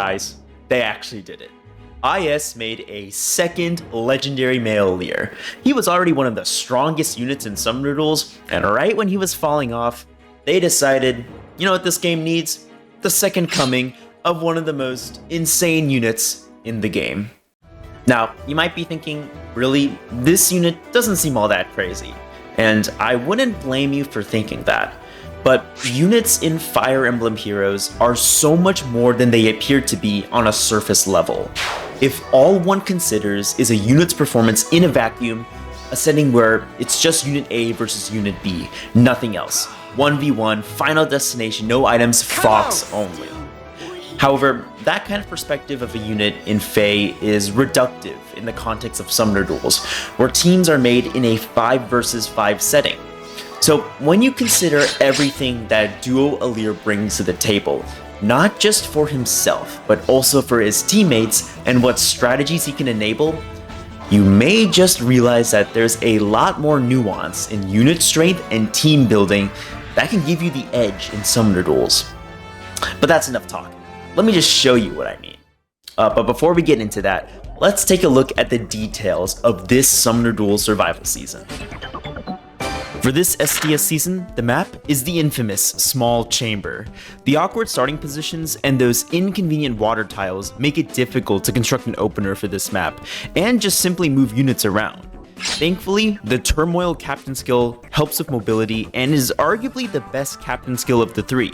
Guys, they actually did it. IS made a second legendary male Leer. He was already one of the strongest units in Summoner Duels, and right when he was falling off, they decided, you know what this game needs? The second coming of one of the most insane units in the game. Now, you might be thinking, really, this unit doesn't seem all that crazy. And I wouldn't blame you for thinking that. But units in Fire Emblem Heroes are so much more than they appear to be on a surface level. If all one considers is a unit's performance in a vacuum, a setting where it's just Unit A versus Unit B, nothing else. 1v1, final destination, no items, Fox only. However, that kind of perspective of a unit in Fae is reductive in the context of Summoner Duels, where teams are made in a 5 versus 5 setting. So when you consider everything that Duo Alear brings to the table, not just for himself, but also for his teammates and what strategies he can enable, you may just realize that there's a lot more nuance in unit strength and team building that can give you the edge in Summoner Duels. But that's enough talk. Let me just show you what I mean. But before we get into that, let's take a look at the details of this Summoner Duels survival season. For this SDS season, the map is the infamous Small Chamber. The awkward starting positions and those inconvenient water tiles make it difficult to construct an opener for this map, and just simply move units around. Thankfully, the Turmoil captain skill helps with mobility and is arguably the best captain skill of the three,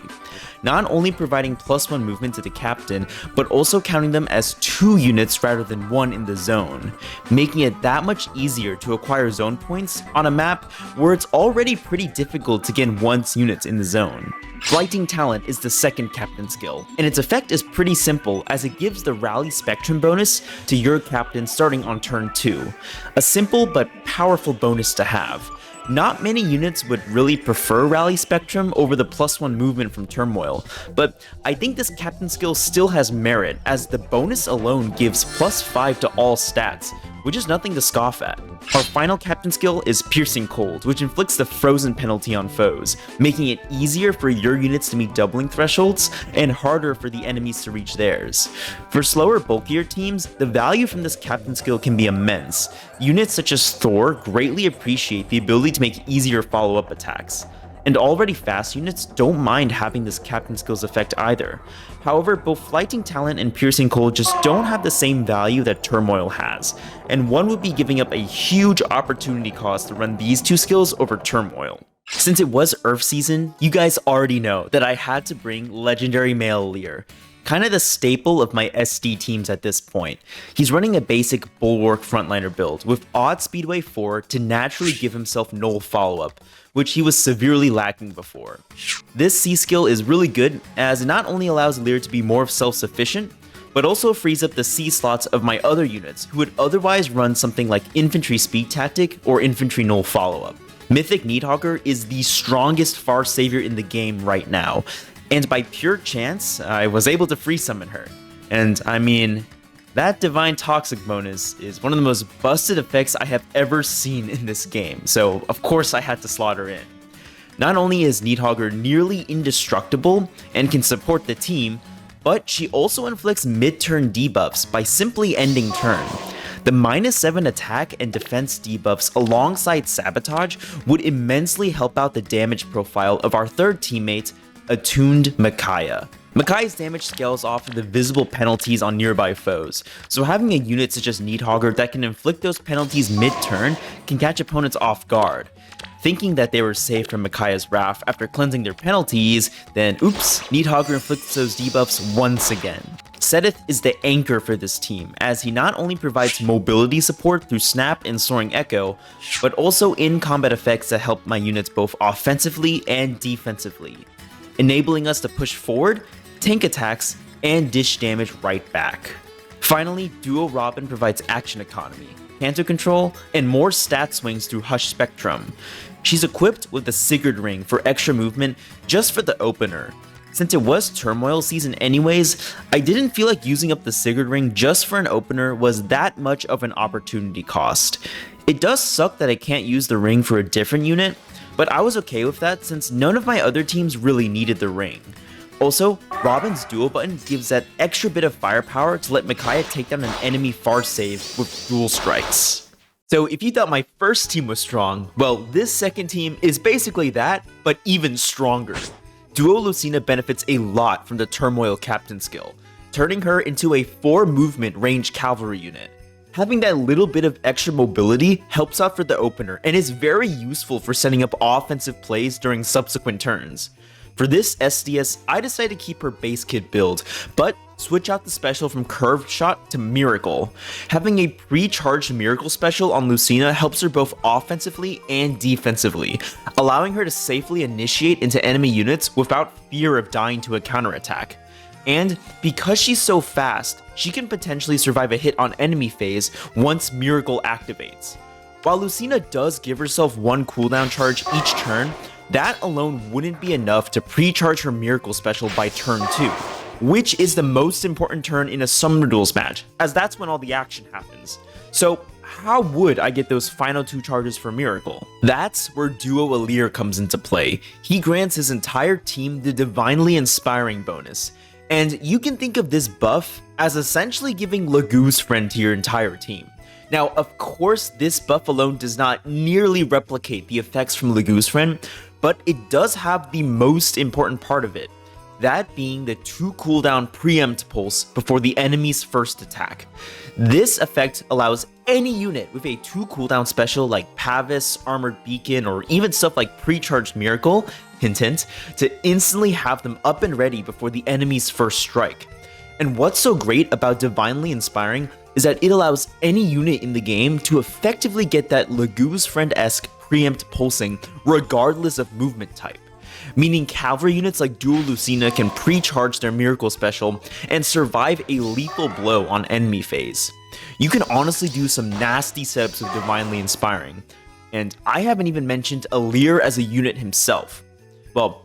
not only providing +1 movement to the captain, but also counting them as 2 units rather than 1 in the zone, making it that much easier to acquire zone points on a map where it's already pretty difficult to get one's units in the zone. Flighting Talent is the second captain skill, and its effect is pretty simple as it gives the Rally Spectrum bonus to your captain starting on turn 2, a simple but powerful bonus to have. Not many units would really prefer Rally Spectrum over the +1 movement from Turmoil, but I think this captain skill still has merit as the bonus alone gives +5 to all stats, which is nothing to scoff at. Our final captain skill is Piercing Cold, which inflicts the frozen penalty on foes, making it easier for your units to meet doubling thresholds and harder for the enemies to reach theirs. For slower, bulkier teams, the value from this captain skill can be immense. Units such as Thor greatly appreciate the ability to make easier follow-up attacks. And already fast units don't mind having this captain skill's effect either. However, both Flighting Talent and Piercing Cold just don't have the same value that Turmoil has, and one would be giving up a huge opportunity cost to run these two skills over Turmoil. Since it was Earth season, you guys already know that I had to bring Legendary Male Leer, kind of the staple of my SD teams at this point. He's running a basic Bulwark frontliner build with odd Speedway 4 to naturally give himself null follow-up, which he was severely lacking before. This C skill is really good as it not only allows Leer to be more self-sufficient, but also frees up the C slots of my other units who would otherwise run something like Infantry Speed Tactic or Infantry Null Follow-up. Mythic Needhogger is the strongest Far Savior in the game right now, and by pure chance, I was able to free summon her. And I mean, that Divine Toxic bonus is one of the most busted effects I have ever seen in this game, so of course I had to slot her in. Not only is Needhogger nearly indestructible and can support the team, but she also inflicts mid-turn debuffs by simply ending turn. The -7 attack and defense debuffs alongside Sabotage would immensely help out the damage profile of our third teammate, Attuned Micaiah. Micaiah's damage scales off of the visible penalties on nearby foes, so having a unit such as Needhogger that can inflict those penalties mid-turn can catch opponents off guard. Thinking that they were safe from Micaiah's wrath after cleansing their penalties, then oops, Needhogger inflicts those debuffs once again. Seteth is the anchor for this team, as he not only provides mobility support through Snap and Soaring Echo, but also in-combat effects that help my units both offensively and defensively, enabling us to push forward, tank attacks, and dish damage right back. Finally, Duo Robin provides action economy, canto control, and more stat swings through Hush Spectrum. She's equipped with the Sigurd Ring for extra movement just for the opener. Since it was Turmoil season anyways, I didn't feel like using up the Sigurd Ring just for an opener was that much of an opportunity cost. It does suck that I can't use the ring for a different unit, but I was okay with that since none of my other teams really needed the ring. Also, Robin's dual button gives that extra bit of firepower to let Micaiah take down an enemy far save with dual strikes. So if you thought my first team was strong, well, this second team is basically that, but even stronger. Duo Lucina benefits a lot from the Turmoil Captain skill, turning her into a 4 movement range cavalry unit. Having that little bit of extra mobility helps out for the opener and is very useful for setting up offensive plays during subsequent turns. For this SDS, I decided to keep her base kit build, but switch out the special from Curved Shot to Miracle. Having a pre-charged Miracle special on Lucina helps her both offensively and defensively, allowing her to safely initiate into enemy units without fear of dying to a counterattack. And because she's so fast, she can potentially survive a hit on enemy phase once Miracle activates. While Lucina does give herself 1 cooldown charge each turn, that alone wouldn't be enough to pre-charge her Miracle special by turn 2, which is the most important turn in a Summoner Duels match, as that's when all the action happens. So how would I get those final 2 charges for Miracle? That's where Duo Alir comes into play. He grants his entire team the Divinely Inspiring bonus, and you can think of this buff as essentially giving Lagoo's friend to your entire team. Now, of course, this buff alone does not nearly replicate the effects from Lagoo's friend, but it does have the most important part of it, that being the 2 cooldown preempt pulse before the enemy's first attack. This effect allows any unit with a 2 cooldown special like Pavis, Armored Beacon, or even stuff like Pre-Charged Miracle, hint hint, to instantly have them up and ready before the enemy's first strike. And what's so great about Divinely Inspiring is that it allows any unit in the game to effectively get that Lagoo's friend-esque preempt pulsing regardless of movement type. Meaning cavalry units like Duo Lucina can pre-charge their Miracle special and survive a lethal blow on enemy phase. You can honestly do some nasty setups with Divinely Inspiring, and I haven't even mentioned Alir as a unit himself. Well,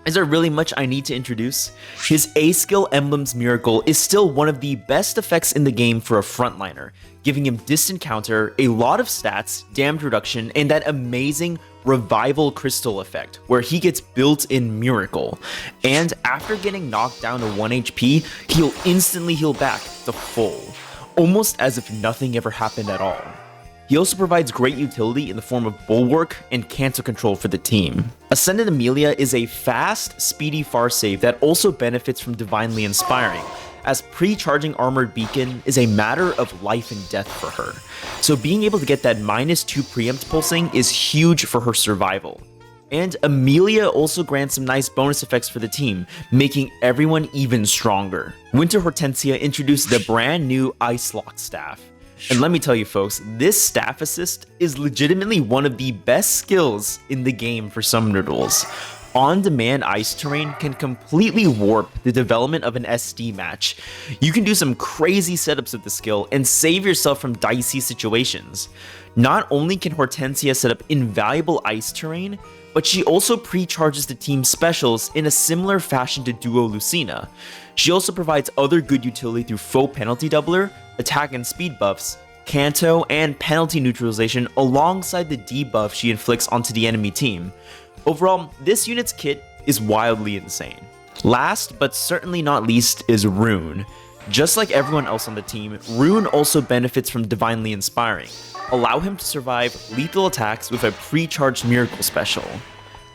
is there really much I need to introduce? His A-skill Emblem's Miracle is still one of the best effects in the game for a frontliner, giving him distant counter, a lot of stats, damage reduction, and that amazing Revival Crystal effect, where he gets built-in Miracle. And after getting knocked down to 1 HP, he'll instantly heal back to full, almost as if nothing ever happened at all. He also provides great utility in the form of Bulwark and Cancel Control for the team. Ascended Amelia is a fast, speedy far save that also benefits from Divinely Inspiring, as pre-charging Armored Beacon is a matter of life and death for her. So being able to get that -2 preempt pulsing is huge for her survival. And Amelia also grants some nice bonus effects for the team, making everyone even stronger. Winter Hortensia introduced the brand new Ice Lock staff. And let me tell you folks, this staff assist is legitimately one of the best skills in the game for Summoner Duels. On-demand ice terrain can completely warp the development of an SD match. You can do some crazy setups with the skill and save yourself from dicey situations. Not only can Hortensia set up invaluable ice terrain, but she also pre-charges the team's specials in a similar fashion to Duo Lucina. She also provides other good utility through Faux Penalty Doubler, attack and speed buffs, Canto, and penalty neutralization alongside the debuff she inflicts onto the enemy team. Overall, this unit's kit is wildly insane. Last, but certainly not least, is Rune. Just like everyone else on the team, Rune also benefits from Divinely Inspiring. Allow him to survive lethal attacks with a pre-charged Miracle special.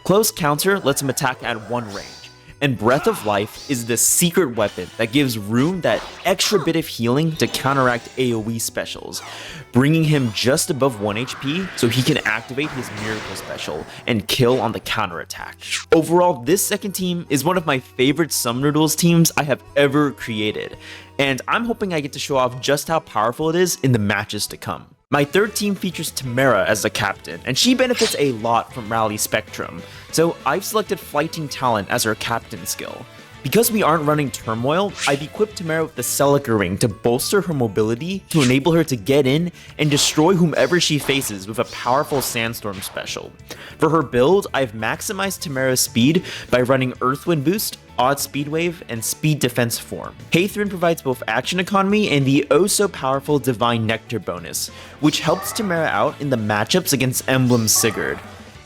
Close Counter lets him attack at 1 range, and Breath of Life is the secret weapon that gives Rune that extra bit of healing to counteract AoE specials, bringing him just above 1 HP so he can activate his Miracle special and kill on the counterattack. Overall, this second team is one of my favorite Summoner Duels teams I have ever created, and I'm hoping I get to show off just how powerful it is in the matches to come. My third team features Tamara as the captain, and she benefits a lot from Rally Spectrum, so I've selected Flighting Talent as her captain skill. Because we aren't running Turmoil, I've equipped Tamara with the Celica Ring to bolster her mobility to enable her to get in and destroy whomever she faces with a powerful Sandstorm special. For her build, I've maximized Tamara's speed by running Earthwind Boost, Odd Speed Wave, and Speed Defense Form. Haithrin provides both action economy and the oh-so-powerful Divine Nectar bonus, which helps Tamara out in the matchups against Emblem Sigurd.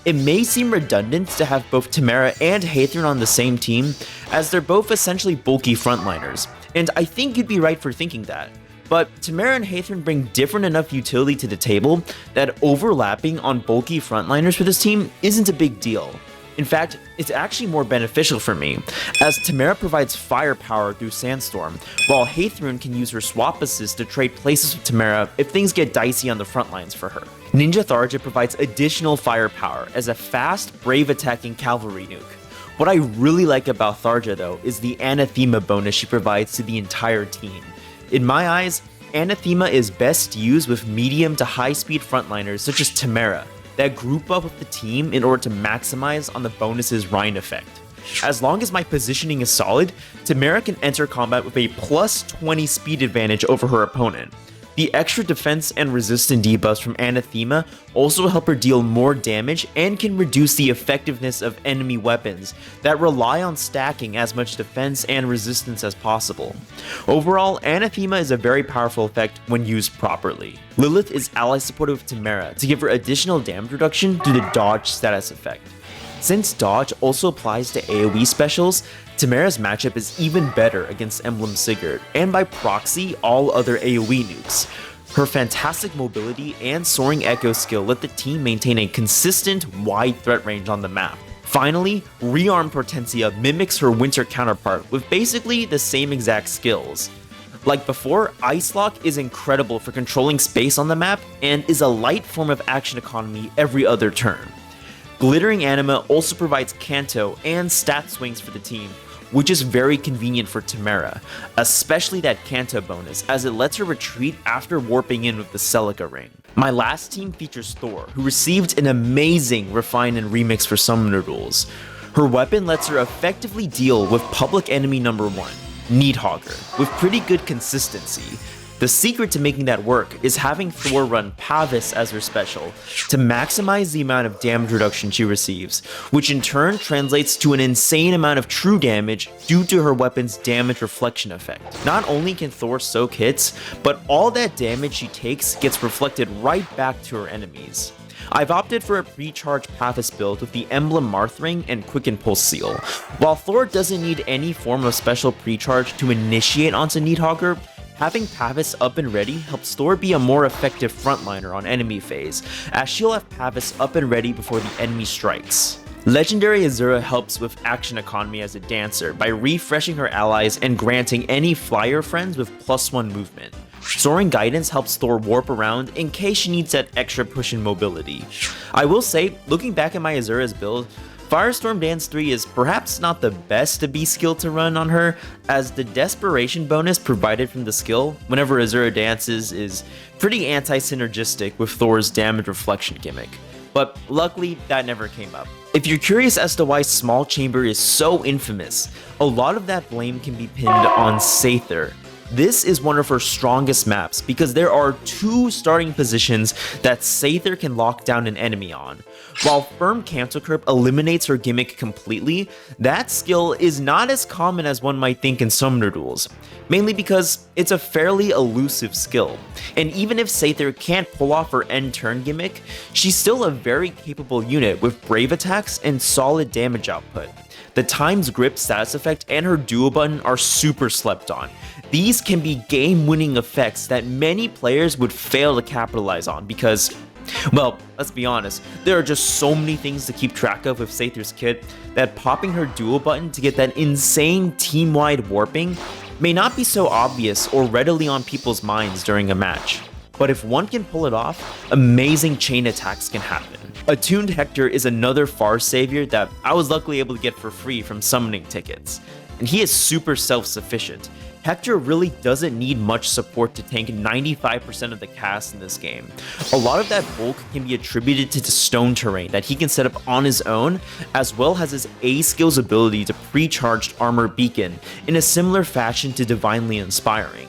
It may seem redundant to have both Tamara and Haythrun on the same team, as they're both essentially bulky frontliners, and I think you'd be right for thinking that. But Tamara and Haythrun bring different enough utility to the table that overlapping on bulky frontliners for this team isn't a big deal. In fact, it's actually more beneficial for me, as Tamara provides firepower through Sandstorm, while Haythrun can use her swap assist to trade places with Tamara if things get dicey on the front lines for her. Ninja Tharja provides additional firepower as a fast, brave attacking cavalry nuke. What I really like about Tharja though is the Anathema bonus she provides to the entire team. In my eyes, Anathema is best used with medium to high speed frontliners such as Tamara, that group up with the team in order to maximize on the bonus's Rhine effect. As long as my positioning is solid, Tamara can enter combat with a plus 20 speed advantage over her opponent. The extra defense and resistance debuffs from Anathema also help her deal more damage and can reduce the effectiveness of enemy weapons that rely on stacking as much defense and resistance as possible. Overall, Anathema is a very powerful effect when used properly. Lilith is ally supported with Tamara to give her additional damage reduction through the dodge status effect. Since dodge also applies to AoE specials, Tamara's matchup is even better against Emblem Sigurd, and by proxy, all other AoE nukes. Her fantastic mobility and Soaring Echo skill let the team maintain a consistent, wide threat range on the map. Finally, Rearmed Hortensia mimics her Winter counterpart with basically the same exact skills. Like before, Ice Lock is incredible for controlling space on the map and is a light form of action economy every other turn. Glittering Anima also provides Kanto and stat swings for the team, which is very convenient for Tamara, especially that Kanto bonus, as it lets her retreat after warping in with the Celica ring. My last team features Thor, who received an amazing refine and remix for Summoner Duels. Her weapon lets her effectively deal with public enemy number 1, Needhogger, with pretty good consistency. The secret to making that work is having Thor run Pavis as her special to maximize the amount of damage reduction she receives, which in turn translates to an insane amount of true damage due to her weapon's damage reflection effect. Not only can Thor soak hits, but all that damage she takes gets reflected right back to her enemies. I've opted for a pre-charged Pathis build with the Emblem Marth Ring and Quicken Pulse Seal. While Thor doesn't need any form of special pre-charge to initiate onto Needhogger, having Pavis up and ready helps Thor be a more effective frontliner on enemy phase, as she'll have Pavis up and ready before the enemy strikes. Legendary Azura helps with action economy as a dancer by refreshing her allies and granting any flyer friends with +1 movement. Soaring Guidance helps Thor warp around in case she needs that extra push in mobility. I will say, looking back at my Azura's build, Firestorm Dance 3 is perhaps not the best to be skill to run on her, as the desperation bonus provided from the skill whenever Azura dances is pretty anti-synergistic with Thor's damage reflection gimmick. But luckily, that never came up. If you're curious as to why Small Chamber is so infamous, a lot of that blame can be pinned on Sather. This is one of her strongest maps because there are 2 starting positions that Sather can lock down an enemy on. While Firm Canto-Curb eliminates her gimmick completely, that skill is not as common as one might think in Summoner Duels, mainly because it's a fairly elusive skill. And even if Sather can't pull off her end turn gimmick, she's still a very capable unit with brave attacks and solid damage output. The Time's Grip status effect and her duo button are super slept on. These can be game-winning effects that many players would fail to capitalize on because, well, let's be honest, there are just so many things to keep track of with Sather's kit that popping her duo button to get that insane team-wide warping may not be so obvious or readily on people's minds during a match. But if one can pull it off, amazing chain attacks can happen. Attuned Hector is another Far Savior that I was luckily able to get for free from summoning tickets, and he is super self-sufficient. Hector really doesn't need much support to tank 95% of the cast in this game. A lot of that bulk can be attributed to the stone terrain that he can set up on his own, as well as his A skill's ability to pre-charged armor beacon in a similar fashion to Divinely Inspiring.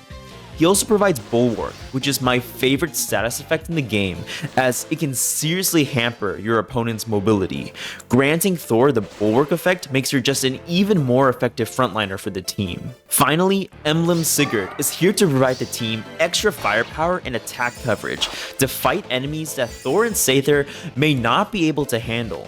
he also provides Bulwark, which is my favorite status effect in the game, as it can seriously hamper your opponent's mobility. Granting Thor the Bulwark effect makes her just an even more effective frontliner for the team. Finally, Emblem Sigurd is here to provide the team extra firepower and attack coverage to fight enemies that Thor and Sather may not be able to handle.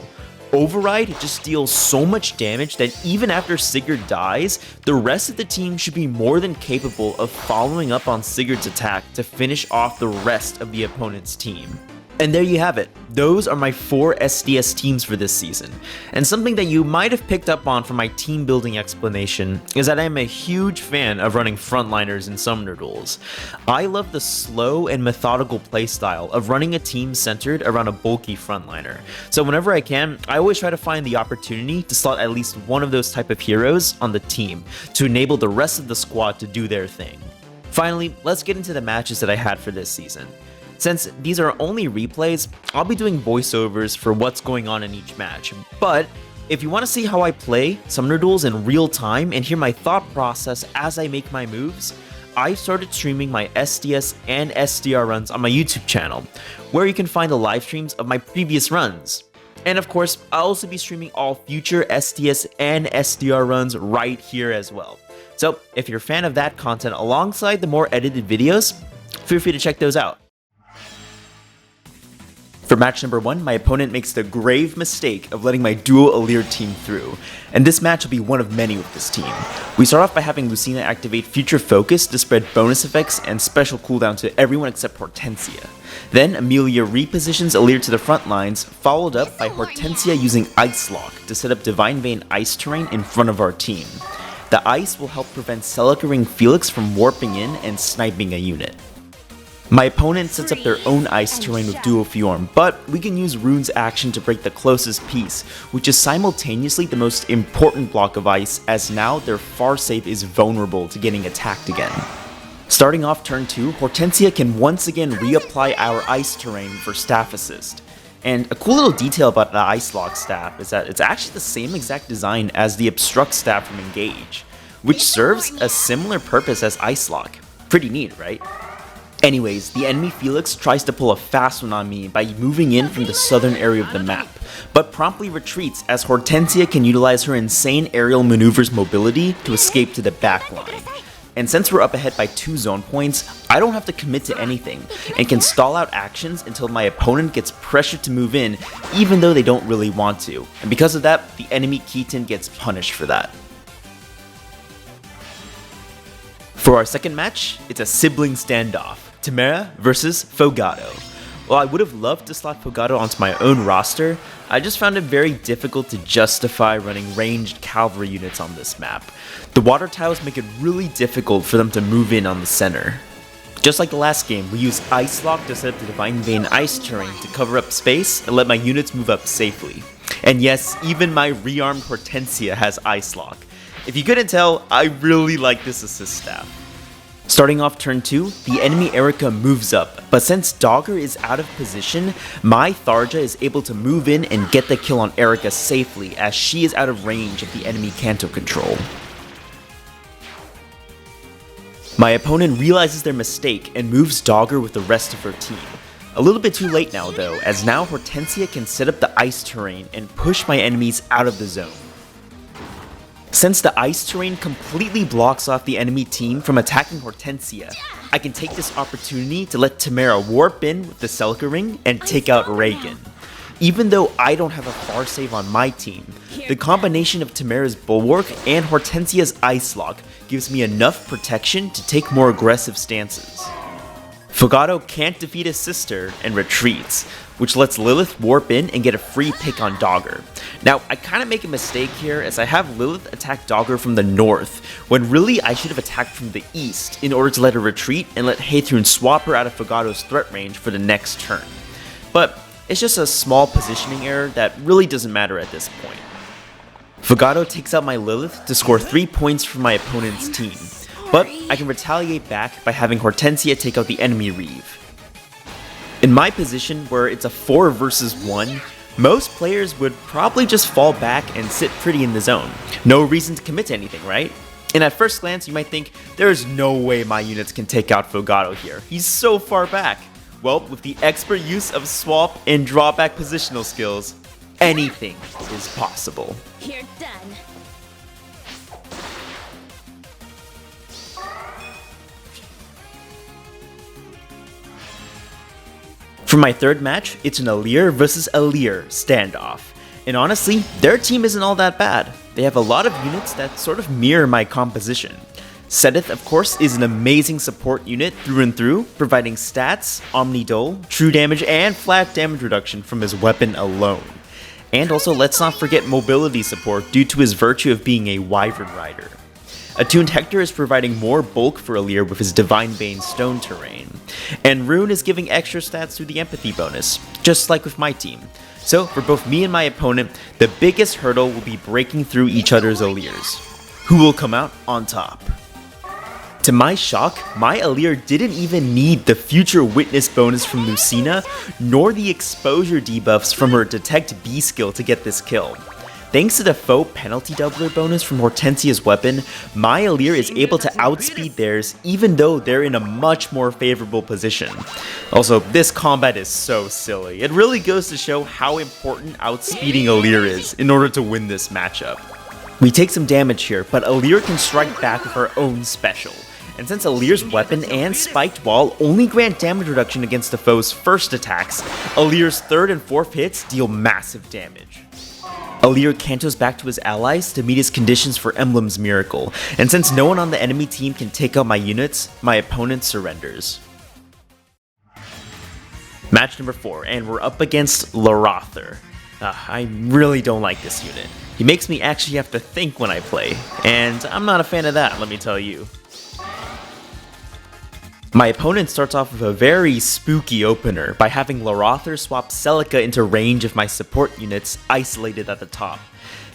Override just deals so much damage that even after Sigurd dies, the rest of the team should be more than capable of following up on Sigurd's attack to finish off the rest of the opponent's team. And there you have it. Those are my 4 SDS teams for this season. And something that you might have picked up on from my team building explanation is that I am a huge fan of running frontliners in Summoner Duels. I love the slow and methodical playstyle of running a team centered around a bulky frontliner. So whenever I can, I always try to find the opportunity to slot at least one of those type of heroes on the team to enable the rest of the squad to do their thing. Finally, let's get into the matches that I had for this season. Since these are only replays, I'll be doing voiceovers for what's going on in each match, but if you want to see how I play Summoner Duels in real time and hear my thought process as I make my moves, I started streaming my SDS and SDR runs on my YouTube channel, where you can find the live streams of my previous runs. And of course, I'll also be streaming all future SDS and SDR runs right here as well. So if you're a fan of that content alongside the more edited videos, feel free to check those out. For match number 1, my opponent makes the grave mistake of letting my duo Alear team through, and this match will be one of many with this team. We start off by having Lucina activate Future Focus to spread bonus effects and special cooldown to everyone except Hortensia. Then Amelia repositions Alear to the front lines, followed up by Hortensia using Ice Lock to set up Divine Vein ice terrain in front of our team. The ice will help prevent Celica Ring Felix from warping in and sniping a unit. My opponent sets up their own ice terrain with Duo Fjorm, but we can use Rune's action to break the closest piece, which is simultaneously the most important block of ice, as now their Farscape is vulnerable to getting attacked again. Starting off turn 2, Hortensia can once again reapply our ice terrain for staff assist. And a cool little detail about the Ice Lock staff is that it's actually the same exact design as the Obstruct staff from Engage, which serves a similar purpose as Ice Lock. Pretty neat, right? Anyways, the enemy Felix tries to pull a fast one on me by moving in from the southern area of the map, but promptly retreats as Hortensia can utilize her insane aerial maneuvers mobility to escape to the back line. And since we're up ahead by 2 zone points, I don't have to commit to anything, and can stall out actions until my opponent gets pressured to move in, even though they don't really want to. And because of that, the enemy Keaton gets punished for that. For our second match, it's a sibling standoff. Tamara versus Fogado. While I would have loved to slot Fogado onto my own roster, I just found it very difficult to justify running ranged cavalry units on this map. The water tiles make it really difficult for them to move in on the center. Just like the last game, we use Ice Lock to set up the Divine Vein ice terrain to cover up space and let my units move up safely. And yes, even my rearmed Hortensia has Ice Lock. If you couldn't tell, I really like this assist staff. Starting off turn 2, the enemy Erica moves up, but since Dogger is out of position, my Tharja is able to move in and get the kill on Erica safely as she is out of range of the enemy Kanto control. My opponent realizes their mistake and moves Dogger with the rest of her team. A little bit too late now though, as now Hortensia can set up the ice terrain and push my enemies out of the zone. Since the ice terrain completely blocks off the enemy team from attacking Hortensia, I can take this opportunity to let Tamara warp in with the Celica Ring and take out Reagan. Even though I don't have a Farscape on my team, the combination of Tamara's Bulwark and Hortensia's Ice Lock gives me enough protection to take more aggressive stances. Fogado can't defeat his sister and retreats, which lets Lilith warp in and get a free pick on Dogger. Now, I kind of make a mistake here as I have Lilith attack Dogger from the north, when really I should have attacked from the east in order to let her retreat and let Haythrun swap her out of Fogado's threat range for the next turn. But it's just a small positioning error that really doesn't matter at this point. Fogado takes out my Lilith to score 3 points for my opponent's team, but I can retaliate back by having Hortensia take out the enemy Reeve. In my position, where it's a 4 versus 1, most players would probably just fall back and sit pretty in the zone. No reason to commit to anything, right? And at first glance, you might think, there's no way my units can take out Fogado here. He's so far back. Well, with the expert use of swap and drawback positional skills, anything is possible. You're done. For my third match, it's an Alear versus Alear standoff. And honestly, their team isn't all that bad. They have a lot of units that sort of mirror my composition. Seteth, of course, is an amazing support unit through and through, providing stats, Omni-Dole, true damage, and flat damage reduction from his weapon alone. And also, let's not forget mobility support due to his virtue of being a Wyvern Rider. Attuned Hector is providing more bulk for Alear with his Divine Bane stone terrain. And Rune is giving extra stats through the empathy bonus, just like with my team. So, for both me and my opponent, the biggest hurdle will be breaking through each other's Alears. Who will come out on top? To my shock, my Alear didn't even need the Future Witness bonus from Lucina, nor the exposure debuffs from her Detect B skill to get this kill. Thanks to the foe penalty doubler bonus from Hortensia's weapon, my Alear is able to outspeed theirs even though they're in a much more favorable position. Also, this combat is so silly. It really goes to show how important outspeeding Alear is in order to win this matchup. We take some damage here, but Alear can strike back with her own special. And since Alear's weapon and spiked wall only grant damage reduction against the foe's first attacks, Alear's third and fourth hits deal massive damage. Alear cantos back to his allies to meet his conditions for Emblem's Miracle, and since no one on the enemy team can take out my units, my opponent surrenders. Match number 4, and we're up against Larother. I really don't like this unit. He makes me actually have to think when I play, and I'm not a fan of that, let me tell you. My opponent starts off with a very spooky opener by having Larother swap Celica into range of my support units isolated at the top.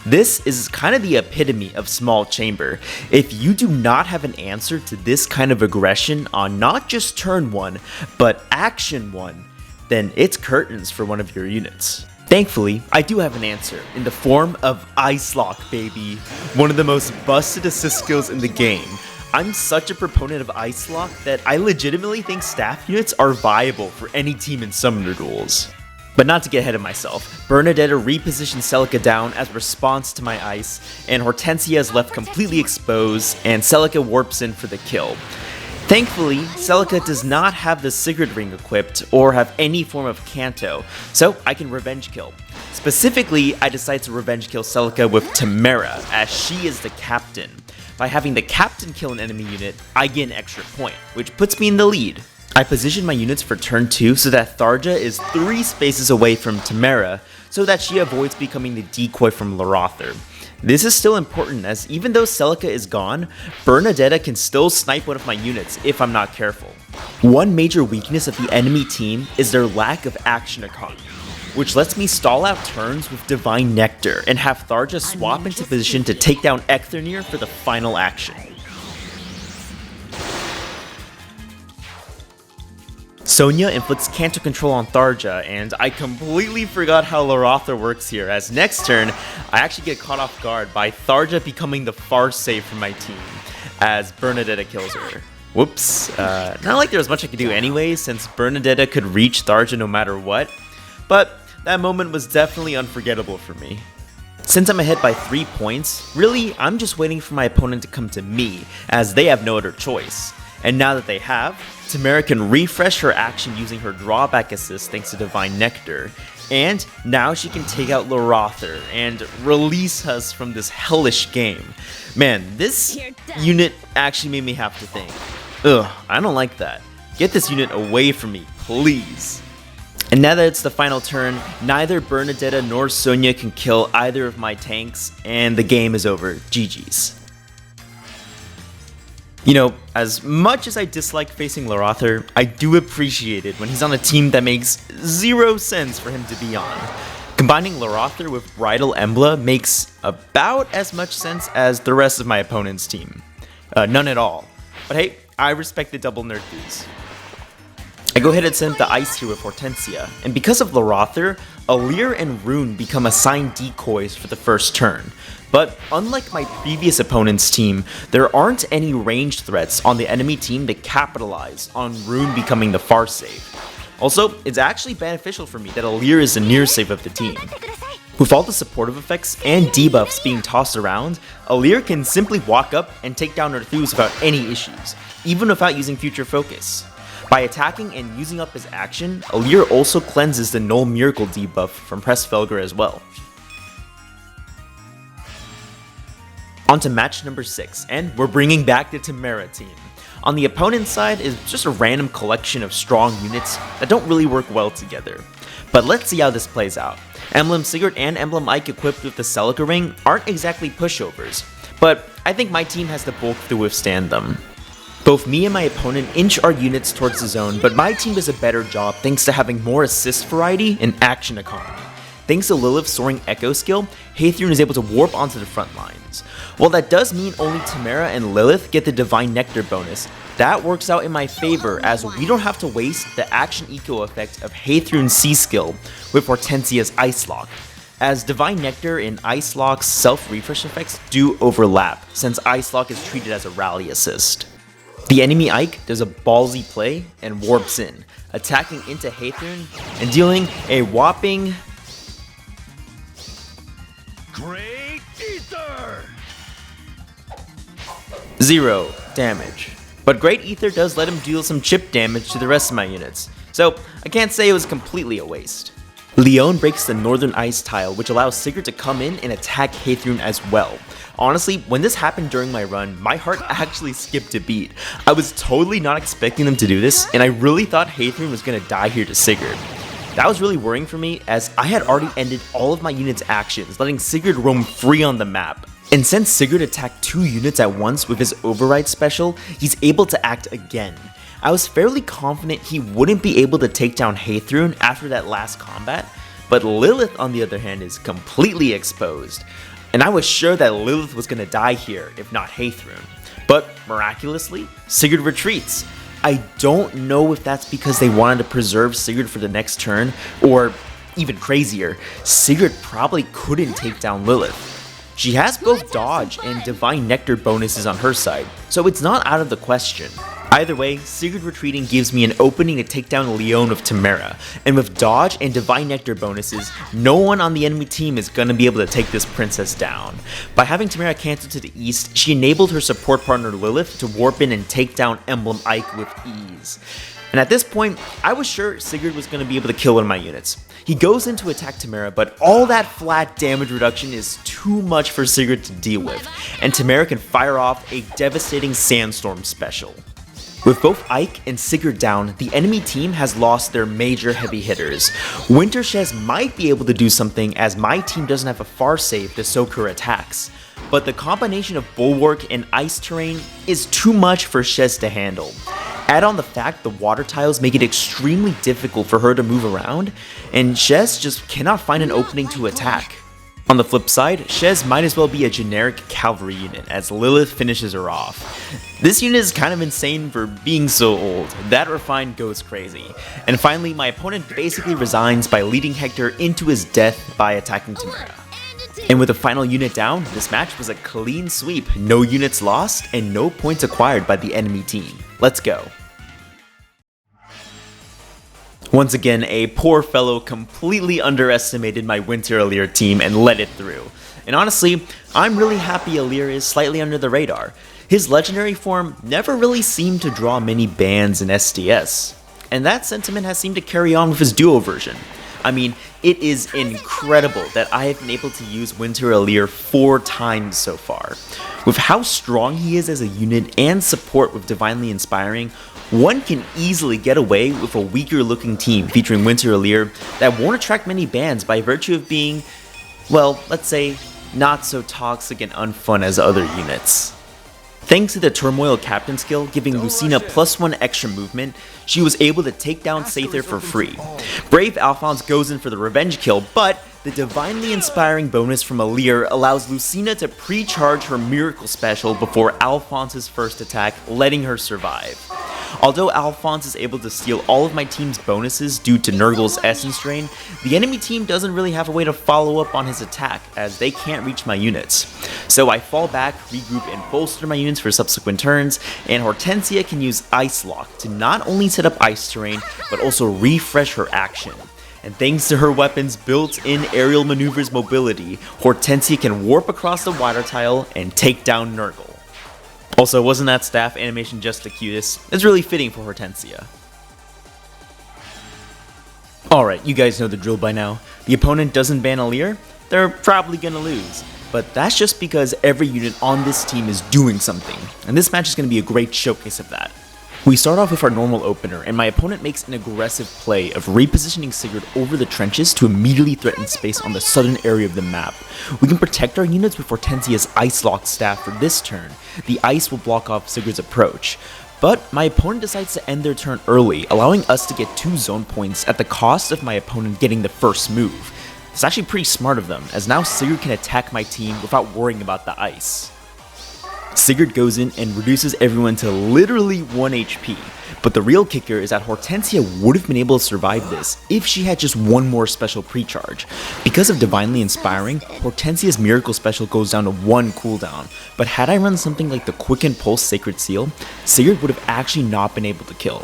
This is kind of the epitome of small chamber. If you do not have an answer to this kind of aggression on not just turn 1, but action 1, then it's curtains for one of your units. Thankfully, I do have an answer in the form of Ice Lock, baby, one of the most busted assist skills in the game. I'm such a proponent of Ice Lock that I legitimately think staff units are viable for any team in Summoner Duels. But not to get ahead of myself, Bernadetta repositions Celica down as response to my ice, and Hortensia is left completely exposed, and Celica warps in for the kill. Thankfully, Celica does not have the Sigurd Ring equipped or have any form of Canto, so I can revenge kill. Specifically, I decide to revenge kill Celica with Tamara, as she is the captain. By having the captain kill an enemy unit, I get an extra point, which puts me in the lead. I position my units for turn 2 so that Tharja is 3 spaces away from Tamara, so that she avoids becoming the decoy from Larother. This is still important, as even though Celica is gone, Bernadetta can still snipe one of my units if I'm not careful. One major weakness of the enemy team is their lack of action economy, which lets me stall out turns with Divine Nectar and have Tharja swap into position to take down Echthernir for the final action. Sonya inflicts Canto Control on Tharja, and I completely forgot how Larother works here, as next turn, I actually get caught off guard by Tharja becoming the far save for my team, as Bernadetta kills her. Whoops, not like there was much I could do anyway, since Bernadetta could reach Tharja no matter what, but that moment was definitely unforgettable for me. Since I'm ahead by 3 points, really, I'm just waiting for my opponent to come to me, as they have no other choice. And now that they have, Tamara can refresh her action using her drawback assist thanks to Divine Nectar, and now she can take out Larother and release us from this hellish game. Man, this unit actually made me have to think. Ugh, I don't like that. Get this unit away from me, please. And now that it's the final turn, neither Bernadetta nor Sonya can kill either of my tanks, and the game is over. GG's. You know, as much as I dislike facing Larother, I do appreciate it when he's on a team that makes 0 sense for him to be on. Combining Larother with Bridal Embla makes about as much sense as the rest of my opponent's team. None at all. But hey, I respect the double nerd dudes. I go ahead and send the Ice here with Hortensia, and because of Lorathor, Alear and Rune become assigned decoys for the first turn. But unlike my previous opponent's team, there aren't any ranged threats on the enemy team to capitalize on Rune becoming the far save. Also, it's actually beneficial for me that Alear is the near save of the team. With all the supportive effects and debuffs being tossed around, Alear can simply walk up and take down Arthuz without any issues, even without using Future Focus. By attacking and using up his action, Alear also cleanses the Null Miracle debuff from Pressfelger as well. On to match number 6, and we're bringing back the Tamara team. On the opponent's side is just a random collection of strong units that don't really work well together. But let's see how this plays out. Emblem Sigurd and Emblem Ike equipped with the Celica Ring aren't exactly pushovers, but I think my team has the bulk to withstand them. Both me and my opponent inch our units towards the zone, but my team does a better job thanks to having more assist variety and action economy. Thanks to Lilith's Soaring Echo skill, Haythrun is able to warp onto the front lines. While that does mean only Tamara and Lilith get the Divine Nectar bonus, that works out in my favor as we don't have to waste the action eco effect of Haythrun's C skill with Hortensia's Ice Lock, as Divine Nectar and Ice Lock's self-refresh effects do overlap since Ice Lock is treated as a rally assist. The enemy Ike does a ballsy play and warps in, attacking into Haythrun and dealing a whopping Great Ether! 0 damage. But Great Ether does let him deal some chip damage to the rest of my units, so I can't say it was completely a waste. Leon breaks the Northern Ice tile, which allows Sigurd to come in and attack Haythrun as well. Honestly, when this happened during my run, my heart actually skipped a beat. I was totally not expecting them to do this, and I really thought Haythrun was gonna die here to Sigurd. That was really worrying for me, as I had already ended all of my units' actions, letting Sigurd roam free on the map. And since Sigurd attacked 2 units at once with his Override special, he's able to act again. I was fairly confident he wouldn't be able to take down Haythrun after that last combat, but Lilith on the other hand is completely exposed. And I was sure that Lilith was gonna die here, if not Haythrun. But miraculously, Sigurd retreats. I don't know if that's because they wanted to preserve Sigurd for the next turn, or even crazier, Sigurd probably couldn't take down Lilith. She has both dodge and Divine Nectar bonuses on her side, so it's not out of the question. Either way, Sigurd retreating gives me an opening to take down Leon with Tamara, and with dodge and Divine Nectar bonuses, no one on the enemy team is going to be able to take this princess down. By having Tamara cancel to the east, she enabled her support partner Lilith to warp in and take down Emblem Ike with ease. And at this point, I was sure Sigurd was going to be able to kill one of my units. He goes in to attack Tamara, but all that flat damage reduction is too much for Sigurd to deal with, and Tamara can fire off a devastating Sandstorm special. With both Ike and Sigurd down, the enemy team has lost their major heavy hitters. Winter Shez might be able to do something as my team doesn't have a far save to soak her attacks, but the combination of Bulwark and Ice terrain is too much for Shez to handle. Add on the fact the water tiles make it extremely difficult for her to move around, and Shez just cannot find an opening to attack. On the flip side, Shez might as well be a generic cavalry unit as Lilith finishes her off. This unit is kind of insane for being so old. That Refined goes crazy. And finally, my opponent basically resigns by leading Hector into his death by attacking Tamara. And with the final unit down, this match was a clean sweep, no units lost, and no points acquired by the enemy team. Let's go. Once again, a poor fellow completely underestimated my Winter Alear team and let it through. And honestly, I'm really happy Alear is slightly under the radar. His legendary form never really seemed to draw many bans in SDS, and that sentiment has seemed to carry on with his duo version. I mean, it is incredible that I have been able to use Winter Alear 4 times so far. With how strong he is as a unit and support with Divinely Inspiring, one can easily get away with a weaker looking team featuring Winter Alear that won't attract many bans by virtue of being, well, let's say, not so toxic and unfun as other units. Thanks to the Turmoil Captain skill giving Lucina +1 extra movement, she was able to take down Sather for free. Brave Alphonse goes in for the revenge kill, but the Divinely Inspiring bonus from Alear allows Lucina to pre-charge her Miracle special before Alphonse's first attack, letting her survive. Although Alphonse is able to steal all of my team's bonuses due to Nurgle's Essence Drain, the enemy team doesn't really have a way to follow up on his attack as they can't reach my units. So I fall back, regroup, and bolster my units for subsequent turns, and Hortensia can use Ice Lock to not only set up ice terrain, but also refresh her action. And thanks to her weapon's built-in aerial maneuvers mobility, Hortensia can warp across the water tile and take down Nurgle. Also, wasn't that staff animation just the cutest? It's really fitting for Hortensia. Alright, you guys know the drill by now. The opponent doesn't ban Alear, they're probably gonna lose. But that's just because every unit on this team is doing something, and this match is gonna be a great showcase of that. We start off with our normal opener, and my opponent makes an aggressive play of repositioning Sigurd over the trenches to immediately threaten space on the southern area of the map. We can protect our units with Hortensia's Ice Lock staff for this turn. The ice will block off Sigurd's approach. But my opponent decides to end their turn early, allowing us to get 2 zone points at the cost of my opponent getting the first move. It's actually pretty smart of them, as now Sigurd can attack my team without worrying about the ice. Sigurd goes in and reduces everyone to literally 1 HP, but the real kicker is that Hortensia would have been able to survive this if she had just one more special pre-charge. Because of Divinely Inspiring, Hortensia's Miracle Special goes down to 1 cooldown, but had I run something like the Quicken Pulse Sacred Seal, Sigurd would have actually not been able to kill.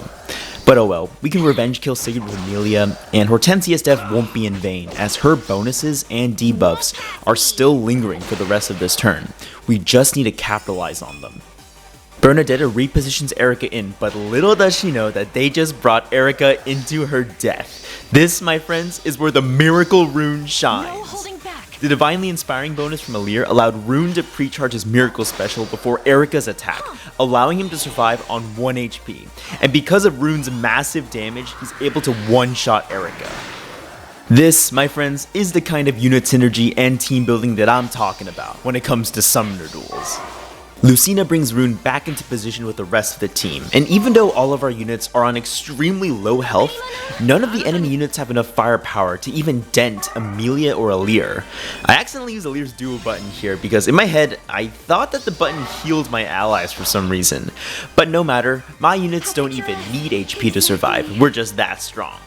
But oh well, we can revenge kill Sigurd with Amelia, and Hortensia's death won't be in vain, as her bonuses and debuffs are still lingering for the rest of this turn. We just need to capitalize on them. Bernadetta repositions Eirika in, but little does she know that they just brought Eirika into her death. This, my friends, is where the Miracle Rune shines. The Divinely Inspiring bonus from Alear allowed Rune to pre-charge his Miracle Special before Eirika's attack, allowing him to survive on 1 HP. And because of Rune's massive damage, he's able to one-shot Eirika. This, my friends, is the kind of unit synergy and team building that I'm talking about when it comes to summoner duels. Lucina brings Rune back into position with the rest of the team, and even though all of our units are on extremely low health, none of the enemy units have enough firepower to even dent Amelia or Alear. I accidentally used Alear's duo button here because in my head, I thought that the button healed my allies for some reason. But no matter, my units don't even need HP to survive, we're just that strong.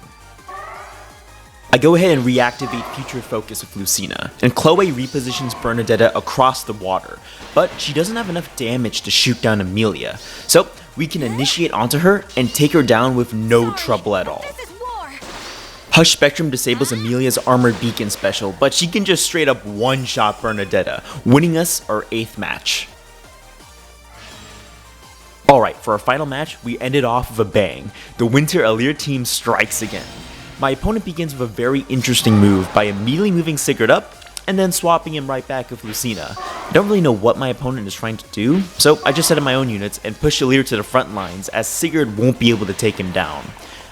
I go ahead and reactivate Future Focus with Lucina, and Chloe repositions Bernadetta across the water, but she doesn't have enough damage to shoot down Amelia, so we can initiate onto her and take her down with no trouble at all. Hush Spectrum disables Amelia's Armored Beacon special, but she can just straight up one-shot Bernadetta, winning us our 8th match. Alright, for our final match, we ended off with a bang. The Winter Alear team strikes again. My opponent begins with a very interesting move by immediately moving Sigurd up and then swapping him right back with Lucina. I don't really know what my opponent is trying to do, so I just set up my own units and push Alear to the front lines as Sigurd won't be able to take him down.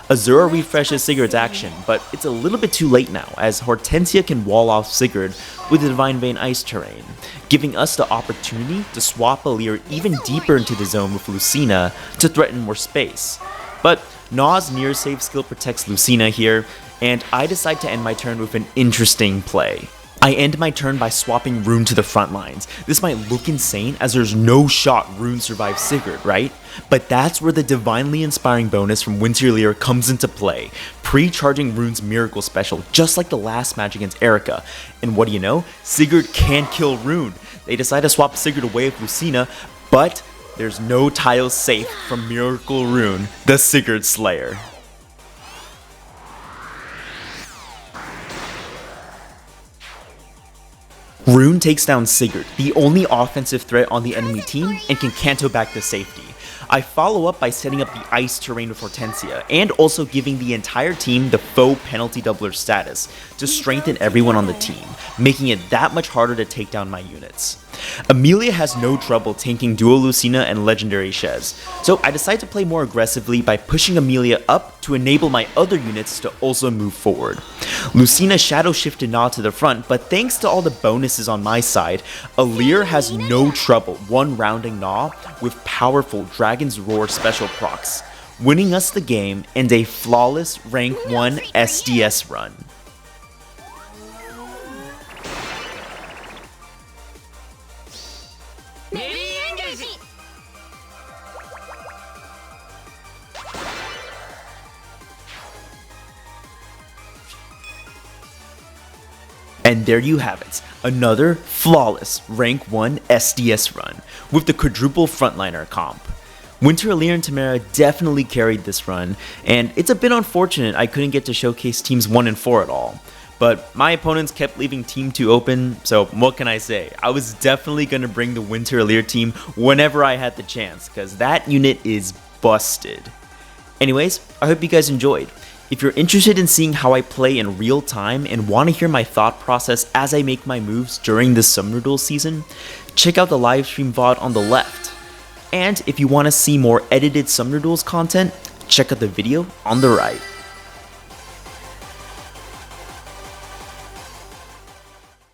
Azura refreshes Sigurd's action, but it's a little bit too late now as Hortensia can wall off Sigurd with the Divine Vein ice terrain, giving us the opportunity to swap Alear even deeper into the zone with Lucina to threaten more space. But Naw's near save skill protects Lucina here, and I decide to end my turn with an interesting play. I end my turn by swapping Rune to the front lines. This might look insane as there's no shot Rune survives Sigurd, right? But that's where the Divinely Inspiring bonus from Winter Alear comes into play, pre-charging Rune's Miracle Special just like the last match against Eirika. And what do you know? Sigurd can't kill Rune. They decide to swap Sigurd away with Lucina, but there's no tile safe from Miracle Rune, the Sigurd Slayer. Rune takes down Sigurd, the only offensive threat on the enemy team, and can canto back to safety. I follow up by setting up the ice terrain with Hortensia, and also giving the entire team the faux penalty doubler status to strengthen everyone on the team, making it that much harder to take down my units. Amelia has no trouble tanking Duo Lucina and Legendary Shez, so I decide to play more aggressively by pushing Amelia up to enable my other units to also move forward. Lucina shadow shifted Naw to the front, but thanks to all the bonuses on my side, Alear has no trouble one-rounding Naw with powerful Dragon's Roar special procs, winning us the game and a flawless rank 1 SDS run. And there you have it, another flawless rank 1 SDS run with the quadruple frontliner comp. Winter Alear and Tamara definitely carried this run, and it's a bit unfortunate I couldn't get to showcase teams 1 and 4 at all. But my opponents kept leaving Team 2 open, so what can I say? I was definitely going to bring the Winter Alear team whenever I had the chance, because that unit is busted. Anyways, I hope you guys enjoyed. If you're interested in seeing how I play in real time and want to hear my thought process as I make my moves during this Summoner Duel season, check out the livestream VOD on the left. And if you want to see more edited Summoner Duels content, check out the video on the right.